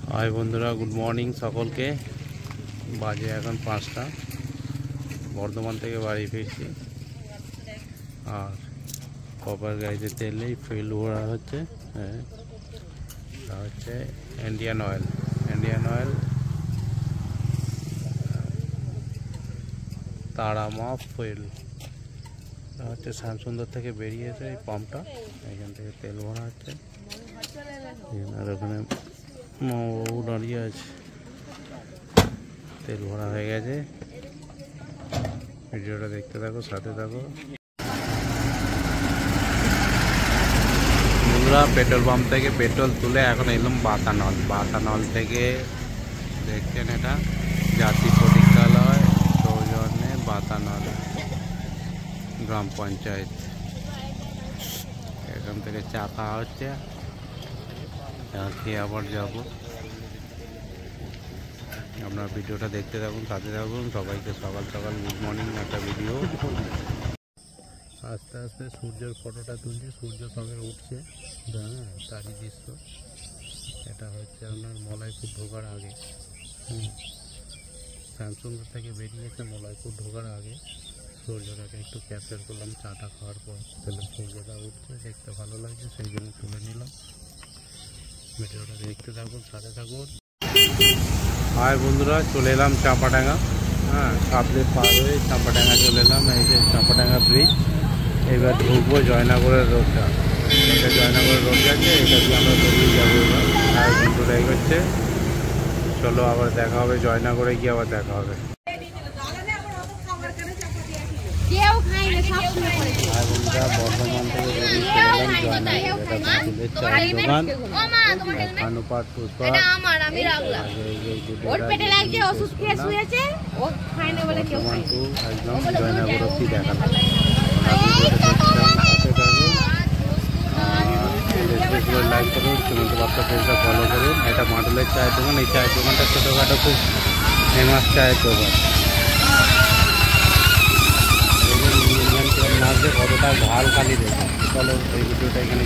हाय बंधुरा good morning सकल के बाजे এখন 5টা বর্ধমান থেকে বাড়ি ফিরছি আর কপার গাড়িতে তেল নেই ফুয়েল ভরা হচ্ছে হচ্ছে ইন্ডিয়ান অয়েল তারামা ফুয়েল হচ্ছে শ্যামসুন্দর থেকে বেরিয়েছে এই পাম্পটা এখান থেকে তেল ভরা হচ্ছে আর ওখানে ও দাঁড়িয়ে আছে তেল ভরা হয়ে গেছে ভিডিওটা দেখতে থাকো সাথে থাকো বন্ধুরা পেট্রোল পাম্প থেকে পেট্রোল তুলে এখন এলাম বাতানল থেকে দেখছেন এটা জাতীয় প্রতীক্ষালয় সৌজন্যে বাতানল গ্রাম পঞ্চায়েত এখান থেকে চা খাওয়া হচ্ছে খেয়ে আবার যাবো আপনারা ভিডিওটা দেখতে থাকুন সাথে থাকুন সবাইকে সকাল সকাল গুড মর্নিং একটা ভিডিও আস্তে আস্তে সূর্যের ফটোটা তুলছি সূর্য সঙ্গে উঠছে হ্যাঁ তারই দৃশ্য এটা হচ্ছে আপনার মলাইপুর ঢোকার আগে শ্যামসুন্দর থেকে বেরিয়েছে মলাইপুর ঢোকার আগে সূর্যটাকে একটু ক্যাপচার করলাম চাটা খাওয়ার পর তাহলে সূর্যটা উঠছে দেখতে ভালো লাগছে সেই জন্য তুলে নিলাম ভিডিওটা দেখতে থাকুন সাথে থাকুন হাই বন্ধুরা চলে এলাম চাঁপাডাঙ্গা হ্যাঁ কাপড়ে পার হয়ে চাঁপাডাঙ্গা চলে এলাম এই যে চাঁপাডাঙ্গা ব্রিজ এবার ঢুকবো জয়নগরের রোডটা এটা জয়নগরের রোড যাচ্ছে এটা দিয়ে আমরা বেরিয়ে যাবো এবার আর বন্ধুরা এগোচ্ছে চলো আবার দেখা হবে জয়নগরে গিয়ে আবার দেখা হবে বর্ধমান থেকে দোকান খানুপাট পুষ্পা একদম জয়নগর অব্দি দেখানো লাইক করুন সুমন্ত বার্তা পেজটা ফলো করুন এটা মাটুলের চায়ের দোকান এই চায়ের দোকানটা ছোটোখাটো খুব ফেমাস চায়ের দোকান নাচে কতটা ঝাল খালি দেখুন চলো এই ভিডিওটা এখানে